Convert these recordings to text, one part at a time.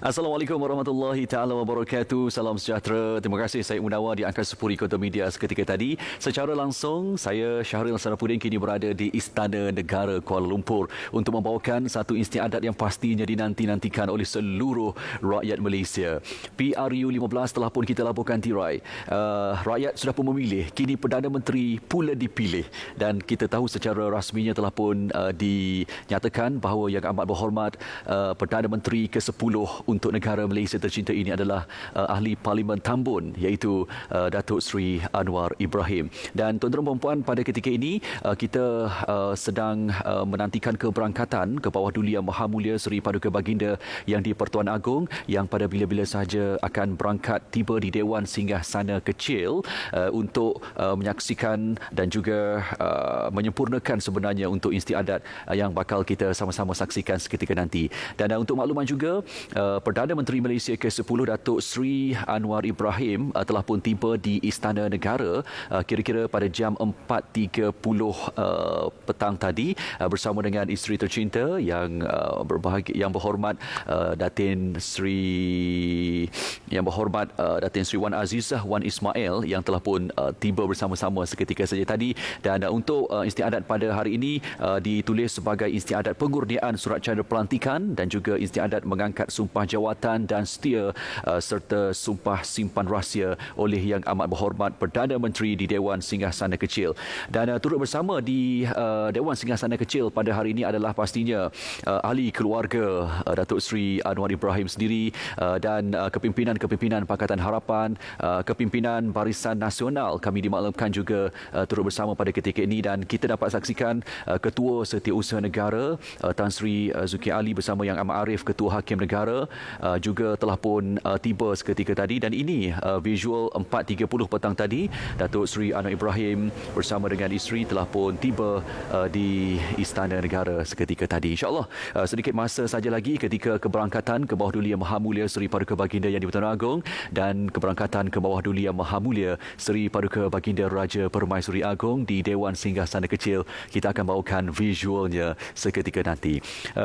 Assalamualaikum warahmatullahi taala wabarakatuh. Salam sejahtera. Terima kasih saya Munawar di Angkasa Puri Kota Media seketika tadi. Secara langsung saya Syahril Sarafuddin kini berada di Istana Negara Kuala Lumpur untuk membawakan satu istiadat yang pastinya dinanti-nantikan oleh seluruh rakyat Malaysia. PRU 15 telah pun kita laporkan tirai. Rakyat sudah pun memilih, kini Perdana Menteri pula dipilih dan kita tahu secara rasminya telah pun dinyatakan bahawa Yang Amat Berhormat Perdana Menteri ke-10 untuk negara Malaysia tercinta ini adalah Ahli Parlimen Tambun, iaitu Datuk Seri Anwar Ibrahim. Dan tuan-tuan dan puan, pada ketika ini kita sedang menantikan keberangkatan ke bawah duli Yang Maha Mulia Seri Paduka Baginda Yang di-Pertuan Agong yang pada bila-bila sahaja akan berangkat tiba di Dewan Singgahsana Kecil untuk menyaksikan dan juga menyempurnakan sebenarnya untuk istiadat yang bakal kita sama-sama saksikan seketika nanti. Dan untuk makluman juga, Perdana Menteri Malaysia ke-10 Datuk Seri Anwar Ibrahim telah pun tiba di Istana Negara kira-kira pada jam 4.30 petang tadi bersama dengan isteri tercinta yang berhormat Datin Sri Wan Azizah Wan Ismail yang telah pun tiba bersama-sama seketika saja tadi. Dan untuk istiadat pada hari ini ditulis sebagai istiadat pengurniaan surat cara pelantikan dan juga istiadat mengangkat sumpah jawatan dan setia serta sumpah simpan rahsia oleh Yang Amat Berhormat Perdana Menteri di Dewan Singgahsana Kecil. Dan turut bersama di Dewan Singgahsana Kecil pada hari ini adalah pastinya ahli keluarga Datuk Seri Anwar Ibrahim sendiri dan kepimpinan Pakatan Harapan, kepimpinan Barisan Nasional kami dimaklumkan juga turut bersama pada ketika ini. Dan kita dapat saksikan Ketua Setiausaha Negara Tan Sri Zulkifli Ali bersama Yang Amat Arif, Ketua Hakim Negara juga telah pun tiba seketika tadi. Dan ini visual 4.30 petang tadi, Datuk Seri Anwar Ibrahim bersama dengan isteri telah pun tiba di Istana Negara seketika tadi. InsyaAllah sedikit masa saja lagi ketika keberangkatan ke bawah duli Yang Maha Mulia Seri Paduka Baginda Yang di-Pertuan Agong dan keberangkatan ke bawah duli Yang Maha Mulia Seri Paduka Baginda Raja Permaisuri Agong di Dewan Singgahsana Kecil. Kita akan bawakan visualnya seketika nanti.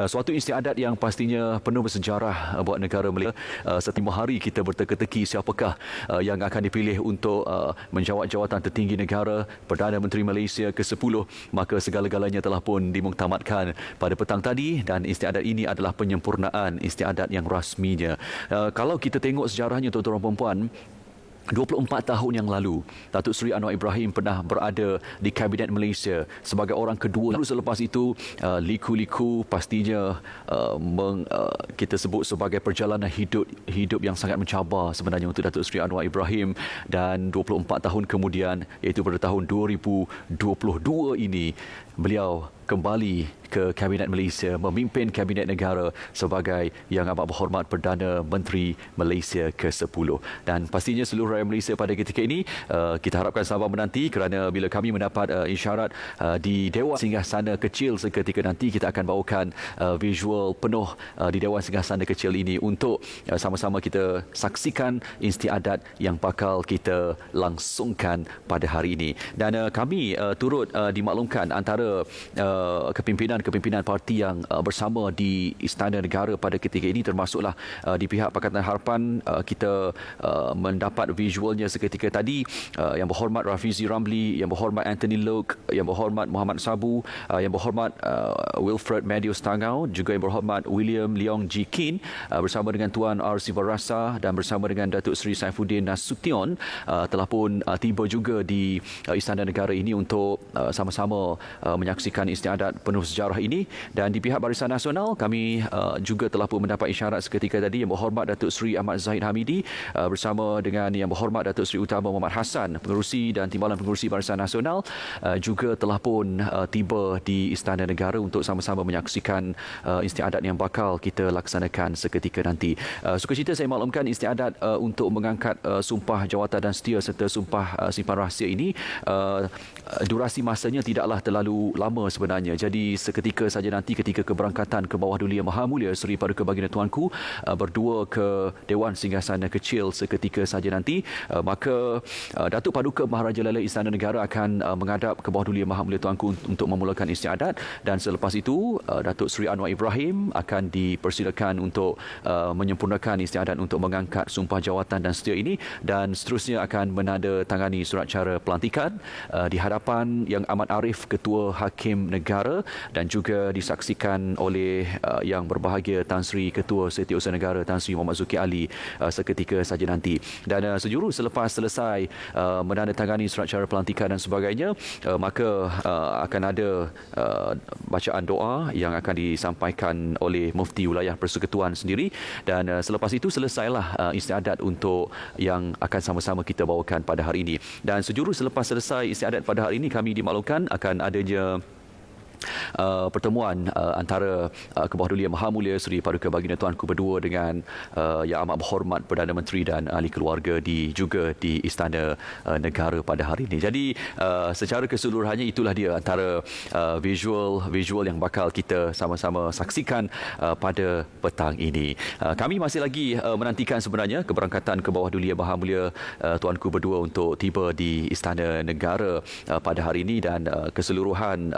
Suatu istiadat yang pastinya penuh bersejarah buat negara Malaysia. Setiap hari kita berteka-teki siapakah yang akan dipilih untuk menjawat jawatan tertinggi negara, Perdana Menteri Malaysia ke-10. Maka segala-galanya telah pun dimuktamadkan pada petang tadi dan istiadat ini adalah penyempurnaan istiadat yang rasminya. Kalau kita tengok sejarahnya tuan-tuan dan puan, 24 tahun yang lalu, Datuk Seri Anwar Ibrahim pernah berada di Kabinet Malaysia sebagai orang kedua. Lalu selepas itu, liku-liku pastinya kita sebut sebagai perjalanan hidup yang sangat mencabar sebenarnya untuk Datuk Seri Anwar Ibrahim. Dan 24 tahun kemudian, iaitu pada tahun 2022 ini, beliau kembali ke Kabinet Malaysia, memimpin Kabinet Negara sebagai Yang Amat Berhormat Perdana Menteri Malaysia ke-10. Dan pastinya seluruh rakyat Malaysia pada ketika ini kita harapkan sabar menanti, kerana bila kami mendapat isyarat di Dewan Singgahsana Kecil seketika nanti, kita akan bawakan visual penuh di Dewan Singgahsana Kecil ini untuk sama-sama kita saksikan istiadat yang bakal kita langsungkan pada hari ini. Dan kami turut dimaklumkan antara kepimpinan parti yang bersama di Istana Negara pada ketika ini, termasuklah di pihak Pakatan Harapan. Kita mendapat visualnya seketika tadi. Yang Berhormat Rafizi Ramli, Yang Berhormat Anthony Loke, Yang Berhormat Muhammad Sabu, Yang Berhormat Wilfred Madius Tangau, juga Yang Berhormat William Leong Ji Kin bersama dengan Tuan R. Sivarasa dan bersama dengan Datuk Seri Saifuddin Nasution telah pun tiba juga di Istana Negara ini untuk sama-sama menyaksikan istiadat penuh sejarah ini. Dan di pihak Barisan Nasional kami juga telah pun mendapat isyarat seketika tadi, Yang Berhormat Datuk Seri Ahmad Zahid Hamidi bersama dengan Yang Berhormat Datuk Seri Utama Muhammad Hassan, pengerusi dan Timbalan Pengerusi Barisan Nasional, juga telah pun tiba di Istana Negara untuk sama-sama menyaksikan istiadat yang bakal kita laksanakan seketika nanti. Sukacita saya maklumkan istiadat untuk mengangkat sumpah jawatan dan setia serta sumpah simpan rahsia ini durasi masanya tidaklah terlalu lama sebenarnya. Jadi seketika saja nanti ketika keberangkatan ke bawah Duli Yang Maha Mulia Seri Paduka Baginda Tuanku berdua ke Dewan Singgasana Kecil seketika saja nanti, maka Datuk Paduka Maharaja Lalai Istana Negara akan menghadap ke bawah Duli Yang Maha Mulia Tuanku untuk memulakan istiadat, dan selepas itu Datuk Seri Anwar Ibrahim akan dipersilakan untuk menyempurnakan istiadat untuk mengangkat sumpah jawatan dan setia ini, dan seterusnya akan menandatangani surat cara pelantikan di hadapan Yang Amat Arif Ketua Hakim Negara, dan juga disaksikan oleh Yang Berbahagia Tan Sri Ketua Setiausaha Negara Tan Sri Muhammad Zuki Ali seketika saja nanti. Dan sejurus selepas selesai menandatangani surat cara pelantikan dan sebagainya, maka akan ada bacaan doa yang akan disampaikan oleh Mufti Wilayah Persekutuan sendiri, dan selepas itu selesailah istiadat untuk yang akan sama-sama kita bawakan pada hari ini. Dan sejurus selepas selesai istiadat pada hari ini, kami dimaklumkan akan adanya pertemuan antara ke bawah Duli Yang Maha Mulia Seri Paduka Baginda Tuanku berdua dengan Yang Amat Berhormat Perdana Menteri dan ahli keluarga juga di Istana Negara pada hari ini. Jadi secara keseluruhannya itulah dia antara visual yang bakal kita sama-sama saksikan pada petang ini. Kami masih lagi menantikan sebenarnya keberangkatan ke bawah Duli Yang Maha Mulia Tuanku berdua untuk tiba di Istana Negara pada hari ini, dan keseluruhan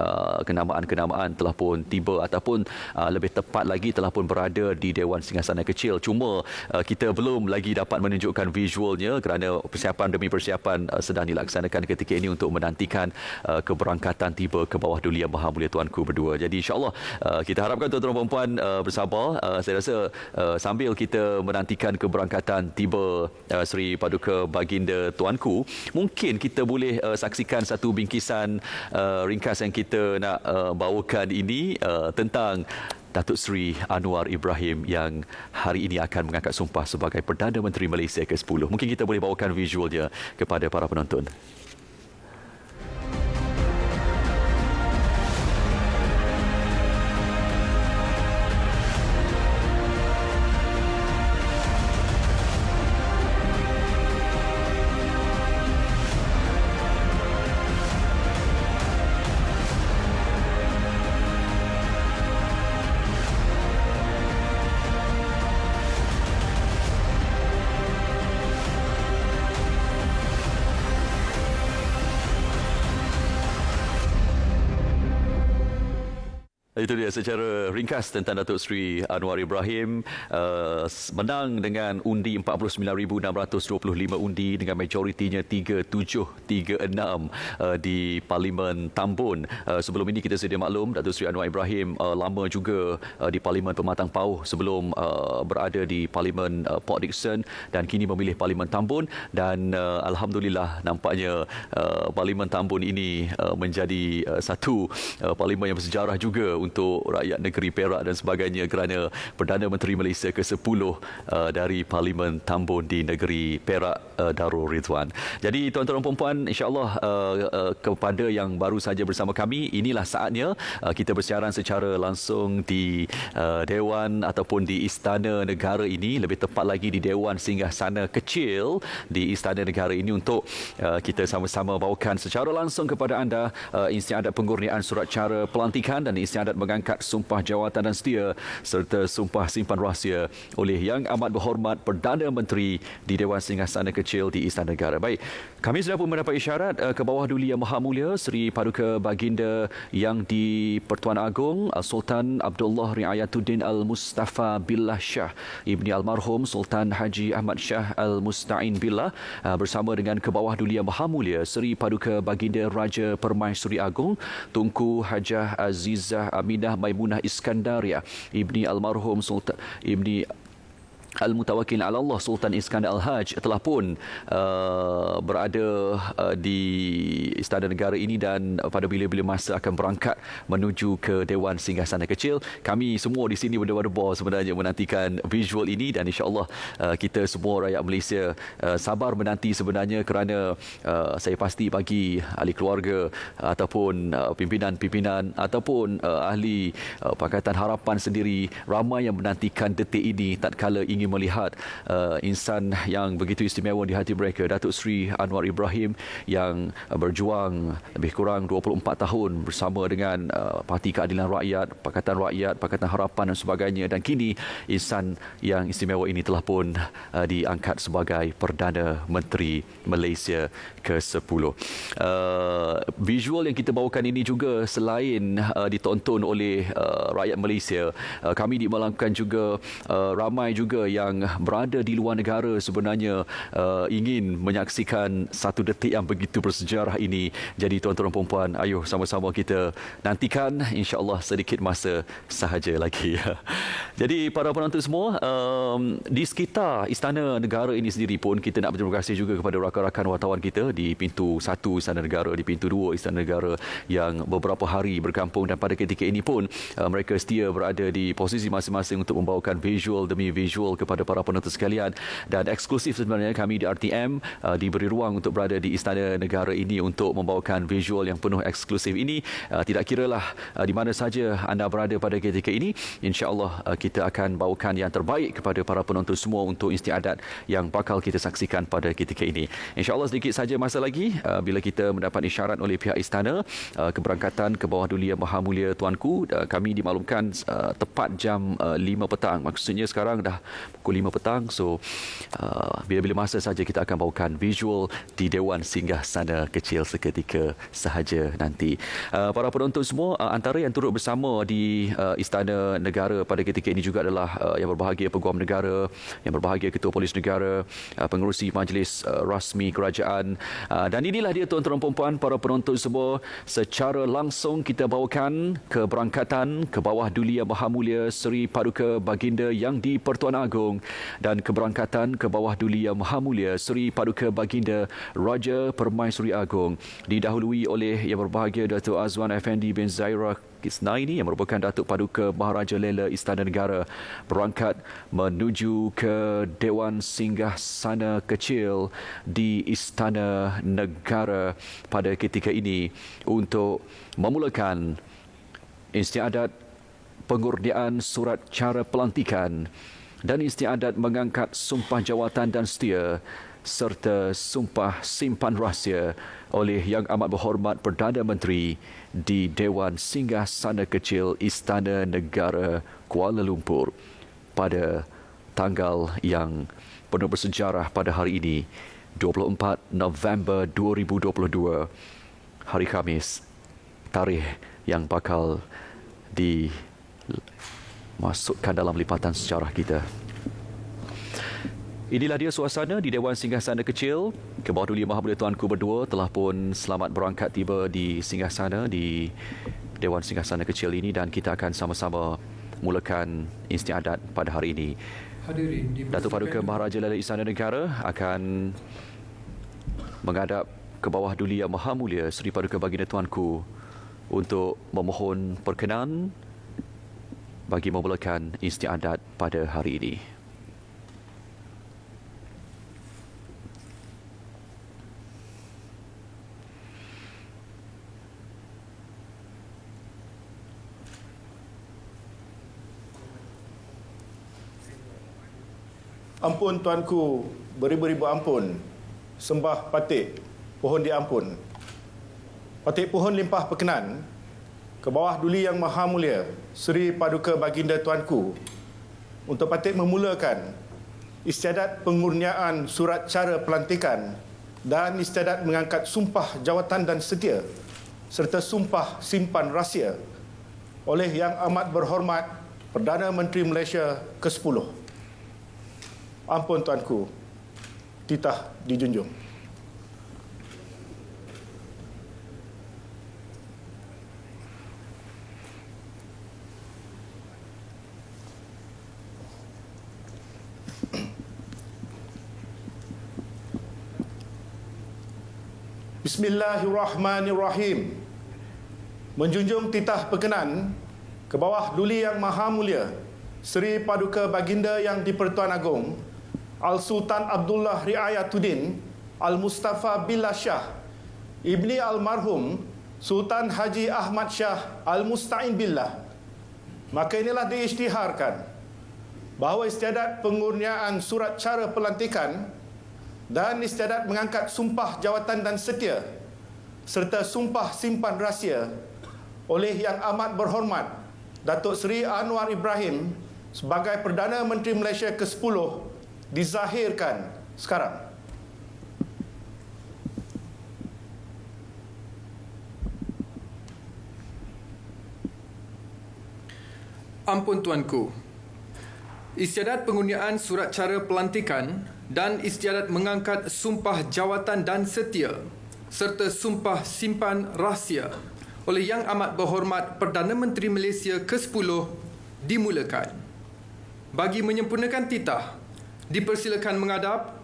kenamaan telah pun tiba, ataupun lebih tepat lagi telah pun berada di Dewan Singgasana Kecil. Cuma kita belum lagi dapat menunjukkan visualnya kerana persiapan demi persiapan sedang dilaksanakan ketika ini untuk menantikan keberangkatan tiba ke bawah Duli Yang Maha Mulia Tuanku berdua. Jadi insya-Allah kita harapkan tuan-tuan dan puan bersabar. Saya rasa sambil kita menantikan keberangkatan tiba Seri Paduka Baginda Tuanku, mungkin kita boleh saksikan satu bingkisan ringkas yang kita nak bawakan ini tentang Datuk Seri Anwar Ibrahim yang hari ini akan mengangkat sumpah sebagai Perdana Menteri Malaysia ke-10. Mungkin kita boleh bawakan visualnya kepada para penonton. Itu dia secara ringkas tentang Datuk Seri Anwar Ibrahim. Menang dengan undi 49,625 undi dengan majoritinya 3736 di Parlimen Tambun. Sebelum ini kita sedia maklum Datuk Seri Anwar Ibrahim lama juga di Parlimen Pematang Pauh sebelum berada di Parlimen Port Dickson, dan kini memilih Parlimen Tambun, dan alhamdulillah nampaknya Parlimen Tambun ini menjadi satu parlimen yang bersejarah juga untuk rakyat negeri Perak dan sebagainya, kerana Perdana Menteri Malaysia ke-10 dari Parlimen Tambun di negeri Perak Darul Ridwan. Jadi tuan-tuan dan puan-puan, insya-Allah kepada yang baru saja bersama kami, inilah saatnya kita bersiaran secara langsung di Dewan ataupun di Istana Negara ini, lebih tepat lagi di Dewan Singgasana Kecil di Istana Negara ini, untuk kita sama-sama bawakan secara langsung kepada anda istiadat pengurniaan surat cara pelantikan dan istiadat mengangkat sumpah jawatan dan setia serta sumpah simpan rahsia oleh Yang Amat Berhormat Perdana Menteri di Dewan Singgasana Kecil di Istana Negara. Baik, kami sudah pun mendapat isyarat ke bawah Duli Yang Maha Mulia Seri Paduka Baginda Yang di-Pertuan Agong Sultan Abdullah Riayatuddin Al-Mustafa Billah Shah Ibni Almarhum Sultan Haji Ahmad Shah Al-Musta'in Billah bersama dengan ke bawah Duli Yang Maha Mulia Seri Paduka Baginda Raja Permaisuri Agong Tunku Hajah Azizah Aminah Maimunah Iskandaria Ibni Almarhum Sultan Ibni Al-Mutawakkil ala Allah Sultan Iskandar Al-Haj telah pun berada di Istana Negara ini, dan pada bila-bila masa akan berangkat menuju ke Dewan Singgasana Kecil. Kami semua di sini berdebar-debar sebenarnya menantikan visual ini, dan insya-Allah kita semua rakyat Malaysia sabar menanti sebenarnya, kerana saya pasti bagi ahli keluarga ataupun pimpinan-pimpinan ataupun ahli Pakatan Harapan sendiri ramai yang menantikan detik ini tatkala ingin ingin melihat insan yang begitu istimewa di hati mereka, Datuk Seri Anwar Ibrahim, yang berjuang lebih kurang 24 tahun bersama dengan Parti Keadilan Rakyat, Pakatan Rakyat, Pakatan Harapan dan sebagainya, dan kini insan yang istimewa ini telah pun diangkat sebagai Perdana Menteri Malaysia ke-10. Visual yang kita bawakan ini juga selain ditonton oleh rakyat Malaysia, kami dimalamkan juga ramai juga yang berada di luar negara sebenarnya ingin menyaksikan satu detik yang begitu bersejarah ini. Jadi tuan-tuan dan puan-puan, ayo sama-sama kita nantikan, insya-Allah sedikit masa sahaja lagi. Jadi para penonton semua, di sekitar Istana Negara ini sendiri pun kita nak berterima kasih juga kepada rakan-rakan wartawan kita di pintu 1 Istana Negara, di pintu 2 Istana Negara yang beberapa hari berkampung, dan pada ketika ini pun mereka setia berada di posisi masing-masing untuk membawakan visual demi visual kepada para penonton sekalian. Dan eksklusif sebenarnya kami di RTM diberi ruang untuk berada di Istana Negara ini untuk membawakan visual yang penuh eksklusif ini. Tidak kiralah di mana saja anda berada pada ketika ini, insya-Allah kita akan bawakan yang terbaik kepada para penonton semua untuk istiadat yang bakal kita saksikan pada ketika ini. InsyaAllah sedikit saja masa lagi bila kita mendapat isyarat oleh pihak istana keberangkatan ke bawah duli Yang Maha Mulia Tuanku. Kami dimaklumkan tepat jam 5 petang. Maksudnya sekarang dah pukul 5 petang. So bila-bila masa saja kita akan bawakan visual di Dewan Singgah Sana Kecil seketika sahaja nanti. Para penonton semua, antara yang turut bersama di Istana Negara pada ketika ini juga adalah yang berbahagia Peguam Negara, yang berbahagia Ketua Polis Negara, pengerusi Majlis Rasmi Kerajaan, dan inilah dia tuan-tuan dan puan-puan, para penonton semua, secara langsung kita bawakan keberangkatan ke bawah duli Yang Maha Mulia Seri Paduka Baginda Yang di-Pertuan Agong dan keberangkatan ke bawah duli Yang Maha Mulia Seri Paduka Baginda Raja Permaisuri Agong, didahului oleh yang berbahagia Datuk Azwan Effendi bin Zaira Kisnaini yang merupakan Datuk Paduka Maharaja Lela Istana Negara, berangkat menuju ke Dewan Singgah Sana Kecil di Istana Negara pada ketika ini untuk memulakan istiadat pengurdian surat cara pelantikan dan istiadat mengangkat sumpah jawatan dan setia serta sumpah simpan rahsia oleh Yang Amat Berhormat Perdana Menteri di Dewan Singgah Sana Kecil Istana Negara Kuala Lumpur pada tanggal yang penuh bersejarah pada hari ini, 24 November 2022, hari Khamis, tarikh yang bakal dimasukkan dalam lipatan sejarah kita. Inilah dia suasana di Dewan Singgah Sana Kecil. Ke bawah duli Yang Maha Mulia Tuanku berdua telah pun selamat berangkat tiba di singgah sana, di Dewan Singgah Sana Kecil ini, dan kita akan sama-sama mulakan istiadat pada hari ini. Datuk Paduka Maharaja Lela Istana Negara akan menghadap ke bawah duli Yang Maha Mulia Seri Paduka Baginda Tuanku untuk memohon perkenan bagi memulakan istiadat pada hari ini. Ampun Tuanku, beribu-ribu ampun. Sembah patik, pohon diampun. Patik pohon limpah perkenan ke bawah duli Yang Maha Mulia Seri Paduka Baginda Tuanku untuk patik memulakan istiadat pengurniaan surat cara pelantikan dan istiadat mengangkat sumpah jawatan dan setia serta sumpah simpan rahsia oleh Yang Amat Berhormat Perdana Menteri Malaysia ke-10. Ampun Tuanku, titah dijunjung. Bismillahirrahmanirrahim. Menjunjung titah perkenan ke bawah duli Yang Maha Mulia Seri Paduka Baginda Yang di-Pertuan Agong Al-Sultan Abdullah Riayatuddin Al-Mustafa Billah Shah Ibni Almarhum Sultan Haji Ahmad Shah Al-Musta'in Billah. Maka inilah diisytiharkan bahawa istiadat pengurniaan surat cara pelantikan dan istiadat mengangkat sumpah jawatan dan setia serta sumpah simpan rahsia oleh Yang Amat Berhormat Datuk Seri Anwar Ibrahim sebagai Perdana Menteri Malaysia ke-10 dizahirkan sekarang. Ampun Tuanku, istiadat pengurniaan surat cara pelantikan dan istiadat mengangkat sumpah jawatan dan setia serta sumpah simpan rahsia oleh Yang Amat Berhormat Perdana Menteri Malaysia ke-10 dimulakan. Bagi menyempurnakan titah, dipersilakan menghadap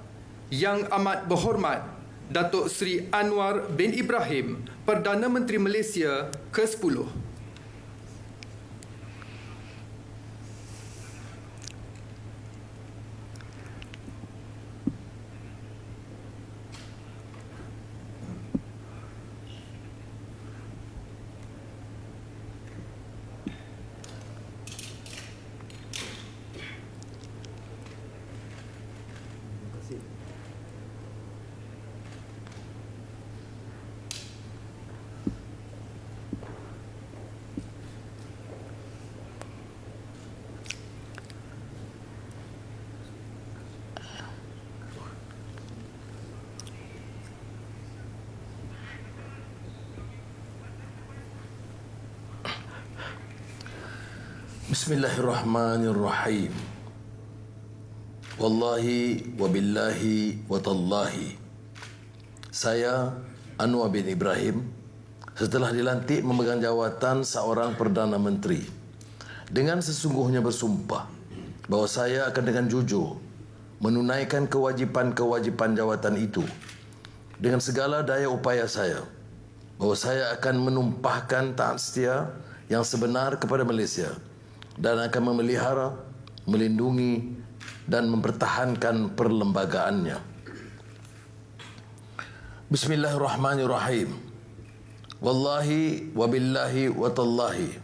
Yang Amat Berhormat Datuk Seri Anwar bin Ibrahim, Perdana Menteri Malaysia ke-10. Bismillahirrahmanirrahim. Wallahi wabillahi watallahi. Saya Anwar bin Ibrahim setelah dilantik memegang jawatan seorang Perdana Menteri dengan sesungguhnya bersumpah bahawa saya akan dengan jujur menunaikan kewajipan-kewajipan jawatan itu dengan segala daya upaya saya, bahawa saya akan menumpahkan taat setia yang sebenar kepada Malaysia dan akan memelihara, melindungi dan mempertahankan perlembagaannya. Bismillahirrahmanirrahim. Wallahi wabillahi watallahi.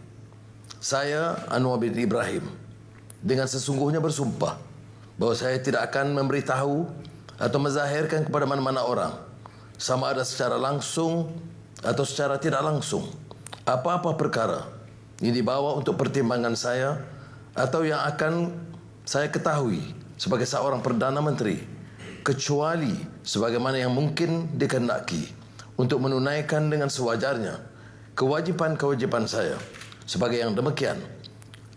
Saya Anwar bin Ibrahim dengan sesungguhnya bersumpah bahawa saya tidak akan memberitahu atau menzahirkan kepada mana-mana orang, sama ada secara langsung atau secara tidak langsung, apa-apa perkara yang dibawa untuk pertimbangan saya atau yang akan saya ketahui sebagai seorang Perdana Menteri, kecuali sebagaimana yang mungkin dikehendaki untuk menunaikan dengan sewajarnya kewajipan-kewajipan saya sebagai yang demikian,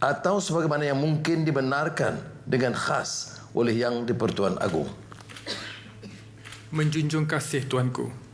atau sebagaimana yang mungkin dibenarkan dengan khas oleh Yang di-Pertuan Agong. Menjunjung kasih Tuanku.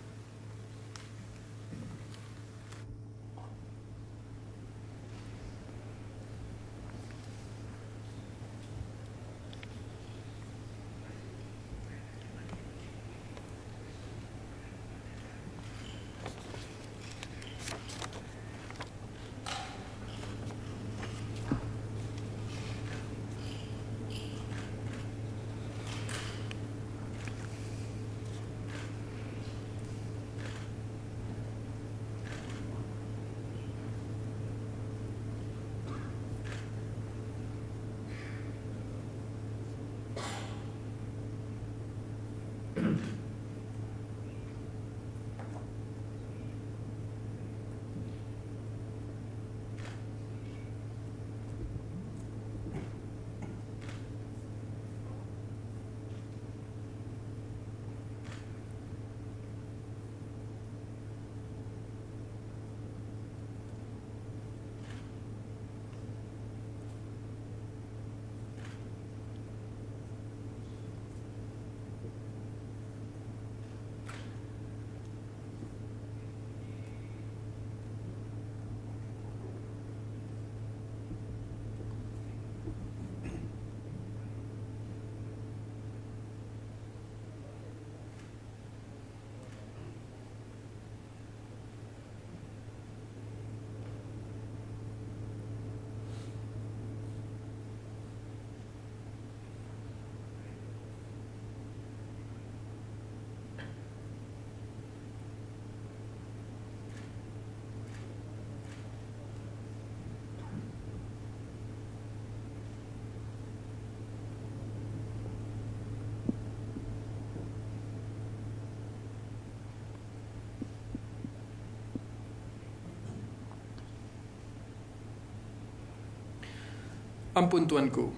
Ampun Tuanku.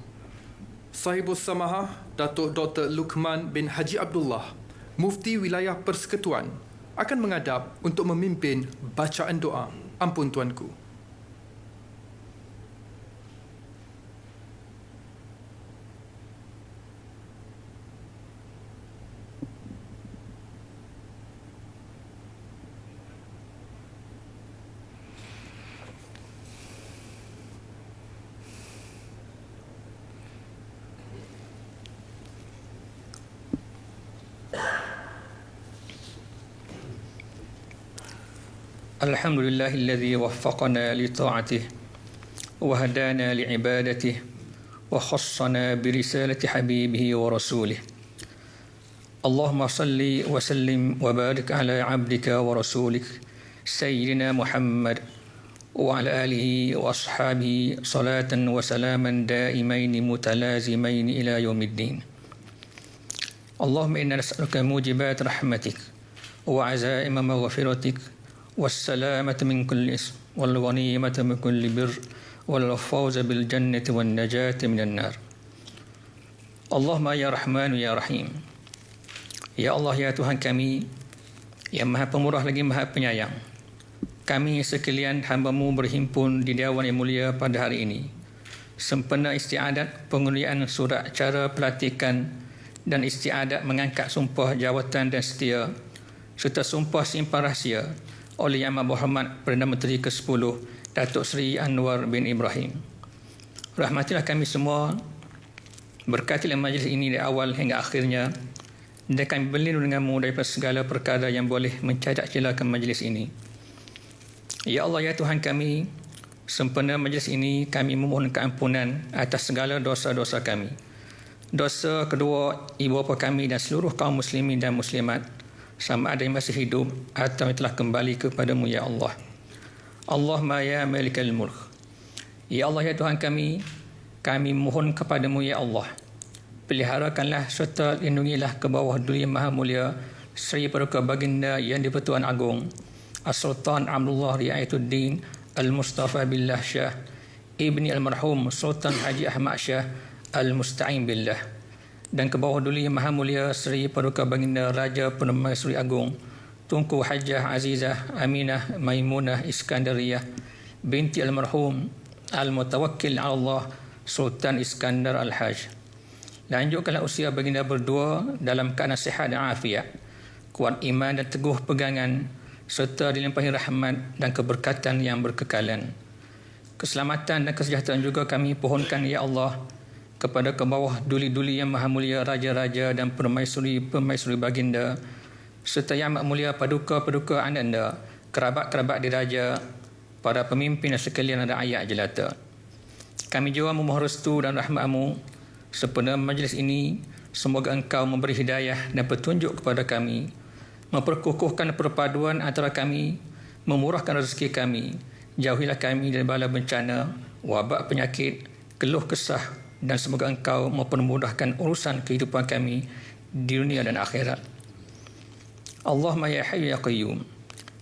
Sahibus Samahah Datuk Dr. Luqman bin Haji Abdullah, Mufti Wilayah Persekutuan, akan menghadap untuk memimpin bacaan doa. Ampun Tuanku. الحمد لله الذي وفقنا لطاعته وهدانا لعبادته وخصنا برسالة حبيبه ورسوله. اللهم صل وسلم وبارك على عبدك ورسولك سيدنا محمد وعلى آله وأصحابه صلاة وسلاما دائمين متلازمين إلى يوم الدين. اللهم إنا نسألك موجبات رحمتك وعزائم مغفرتك والسلامة من كل إثم والغنيمة من كل بر والفوز بالجنة والنجاة من النار. اللهم ya Rahman ya Rahim. Ya Allah ya Tuhan kami yang Maha Pemurah lagi Maha Penyayang. Kami sekalian hamba-Mu berhimpun di Dewan yang mulia pada hari ini. Sempena istiadat pengundian surat cara pelantikan dan istiadat mengangkat sumpah jawatan dan setia serta sumpah simpan rahsia oleh Yang Amat Berhormat Perdana Menteri ke-10 Datuk Seri Anwar bin Ibrahim. Rahmatilah kami semua, berkatilah majlis ini dari awal hingga akhirnya, dan kami berlindung dengan-Mu daripada segala perkara yang boleh mencacat celakan majlis ini. Ya Allah ya Tuhan kami, sempena majlis ini kami memohon keampunan atas segala dosa-dosa kami, dosa kedua ibu bapa kami dan seluruh kaum muslimin dan muslimat, sama ada yang masih hidup atau yang telah kembali kepada-Mu ya Allah. Allahumma ya malikal mulk. Ya Allah ya Tuhan kami mohon kepada-Mu ya Allah, peliharakanlah serta lindungilah ke bawah duli Maha Mulia Seri Paduka Baginda Yang di-Pertuan Agong As-Sultan Abdullah Riayatuddin Al-Mustafa Billah Shah Ibni Al-Marhum Sultan Haji Ahmad Shah Al-Musta'in Billah, dan ke bawah duli Maha Mulia Seri Paduka Baginda Raja Permaisuri Agong Tunku Hajah Azizah Aminah Maimunah Iskandariyah binti Almarhum Al-Mutawakkil Allah Sultan Iskandar Al-Haj. Lanjutkanlah usia baginda berdua dalam keadaan sihat dan afiat, kuat iman dan teguh pegangan, serta dilimpahi rahmat dan keberkatan yang berkekalan. Keselamatan dan kesejahteraan juga kami pohonkan ya Allah kepada ke bawah duli-duli yang maha mulia raja-raja dan permaisuri-permaisuri baginda, serta yang amat mulia paduka-paduka ananda, kerabat-kerabat diraja, para pemimpin dan sekalian rakyat jelata. Kami juga memohon restu dan rahmat-Mu sempena majlis ini. Semoga Engkau memberi hidayah dan petunjuk kepada kami, memperkukuhkan perpaduan antara kami, memurahkan rezeki kami, jauhilah kami dari bala bencana, wabak penyakit, keluh kesah, dan semoga Engkau mempermudahkan urusan kehidupan kami di dunia dan akhirat. Allahumma ya hayyu ya qayyum.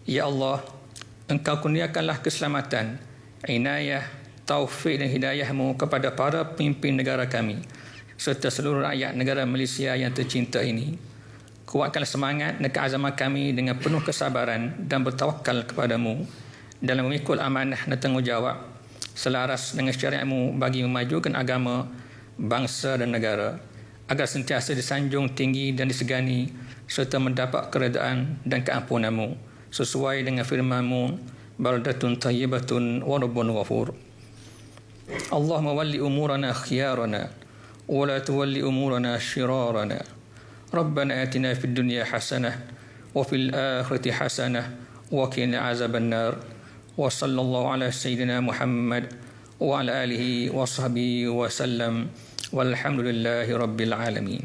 Ya Allah, Engkau kurniakanlah keselamatan, inayah, taufik dan hidayah-Mu kepada para pemimpin negara kami serta seluruh rakyat negara Malaysia yang tercinta ini. Kuatkanlah semangat dan keazaman kami dengan penuh kesabaran dan bertawakal kepada-Mu dalam memikul amanah dan tanggungjawab selaras dengan syariat-Mu bagi memajukan agama, bangsa dan negara, agar sentiasa disanjung tinggi dan disegani serta mendapat keredaan dan keampunan-Mu sesuai dengan firman-Mu, baldatun tayyibatun wa rabbun ghafur. Allahumma walli umurana khiyarana wa la tuwalli umurana shirarana. Rabbana atina fid dunya hasanah wa fil akhirati hasanah wa qina azaban nar. Wa sallallahu ala sayyidina Muhammad wa ala alihi wa sahbihi wa sallam. Walhamdulillahi rabbil alamin.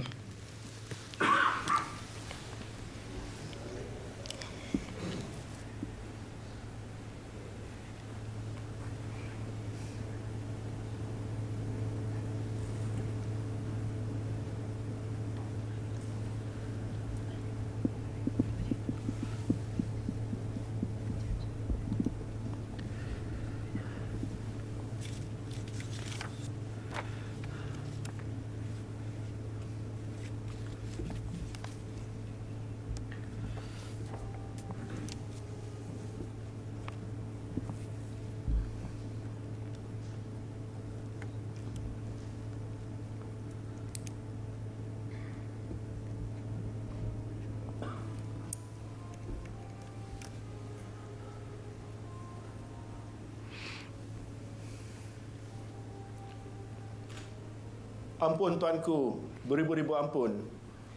Ampun tuanku, beribu-ribu ampun.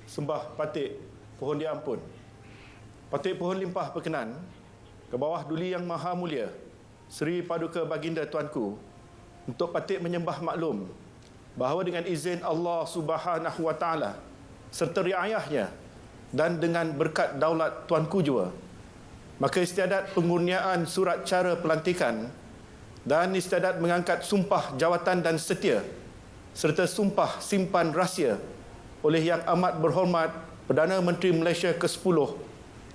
Sembah patik pohon diampun. Patik pohon limpah perkenan ke bawah duli yang maha mulia Seri Paduka Baginda tuanku untuk patik menyembah maklum bahawa dengan izin Allah Subhanahu Wa Taala serta riayahnya dan dengan berkat daulat tuanku jua, maka istiadat pengurniaan surat cara pelantikan dan istiadat mengangkat sumpah jawatan dan setia serta sumpah simpan rahsia oleh Yang Amat Berhormat Perdana Menteri Malaysia ke-10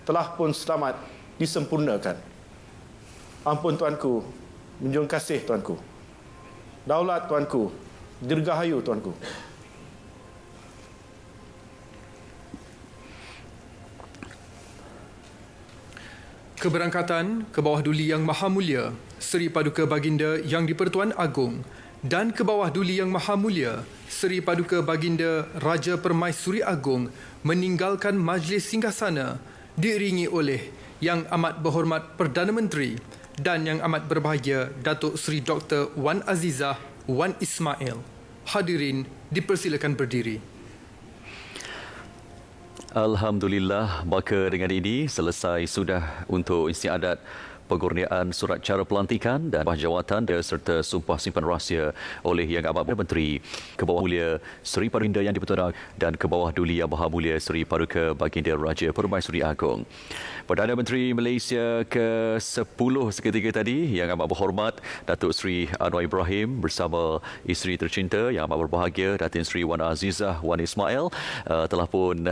telah pun selamat disempurnakan. Ampun tuanku, menjunjung kasih tuanku. Daulat tuanku, dirgahayu tuanku. Keberangkatan ke bawah duli Yang Maha Mulia Seri Paduka Baginda Yang di-Pertuan Agong dan ke bawah duli Yang Maha Mulia Seri Paduka Baginda Raja Permaisuri Agong meninggalkan majlis singgasana diiringi oleh Yang Amat Berhormat Perdana Menteri dan Yang Amat Berbahagia Datuk Seri Dr. Wan Azizah Wan Ismail. Hadirin dipersilakan berdiri. Alhamdulillah, maka dengan ini selesai sudah untuk istiadat pengurniaan surat cara pelantikan dan jawatan serta sumpah simpan rahsia oleh Yang Amat Menteri ke bawah mulia Seri Baginda Yang di-Pertuan dan ke bawah duli Yang Maha Mulia Seri Paduka Baginda Raja Permaisuri Agong. Perdana Menteri Malaysia ke-10 seketika tadi, Yang Amat Berhormat Datuk Seri Anwar Ibrahim bersama isteri tercinta Yang Amat Berbahagia Datin Seri Wan Azizah Wan Ismail telah pun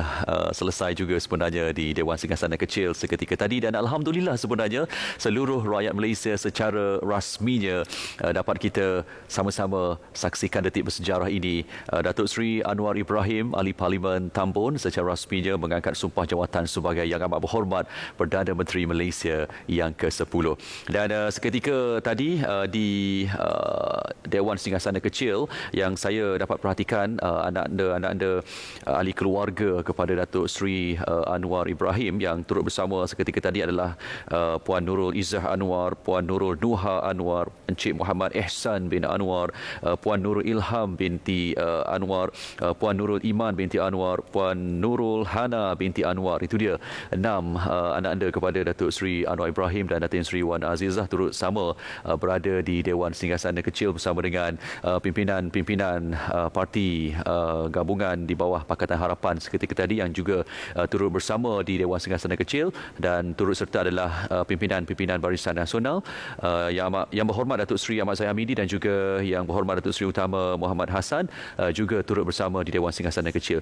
selesai juga sebenarnya di Dewan Singgasana Kecil seketika tadi, dan alhamdulillah sebenarnya seluruh rakyat Malaysia secara rasminya dapat kita sama-sama saksikan detik bersejarah ini. Datuk Seri Anwar Ibrahim, Ahli Parlimen Tambun, secara rasminya mengangkat sumpah jawatan sebagai Yang Amat Berhormat Perdana Menteri Malaysia yang ke-10. Dan seketika tadi di Dewan Singgasana Kecil yang saya dapat perhatikan anak-anda ahli keluarga kepada Datuk Seri Anwar Ibrahim yang turut bersama seketika tadi adalah Puan Nurul Izzah Anwar, Puan Nurul Nuha Anwar, Encik Muhammad Ehsan bin Anwar, Puan Nurul Ilham binti Anwar, Puan Nurul Iman binti Anwar, Puan Nurul Hana binti Anwar. Itu dia 6 anak-anda kepada Datuk Seri Anwar Ibrahim dan Datin Seri Wan Azizah turut sama berada di Dewan Singgasana Kecil bersama dengan pimpinan-pimpinan parti gabungan di bawah Pakatan Harapan seketika tadi yang juga turut bersama di Dewan Singgasana Kecil, dan turut serta adalah pimpinan Barisan Nasional Yang Berhormat Datuk Seri Ahmad Zahid Hamidi dan juga Yang Berhormat Datuk Seri Utama Muhammad Hassan juga turut bersama di Dewan Singgasana Kecil.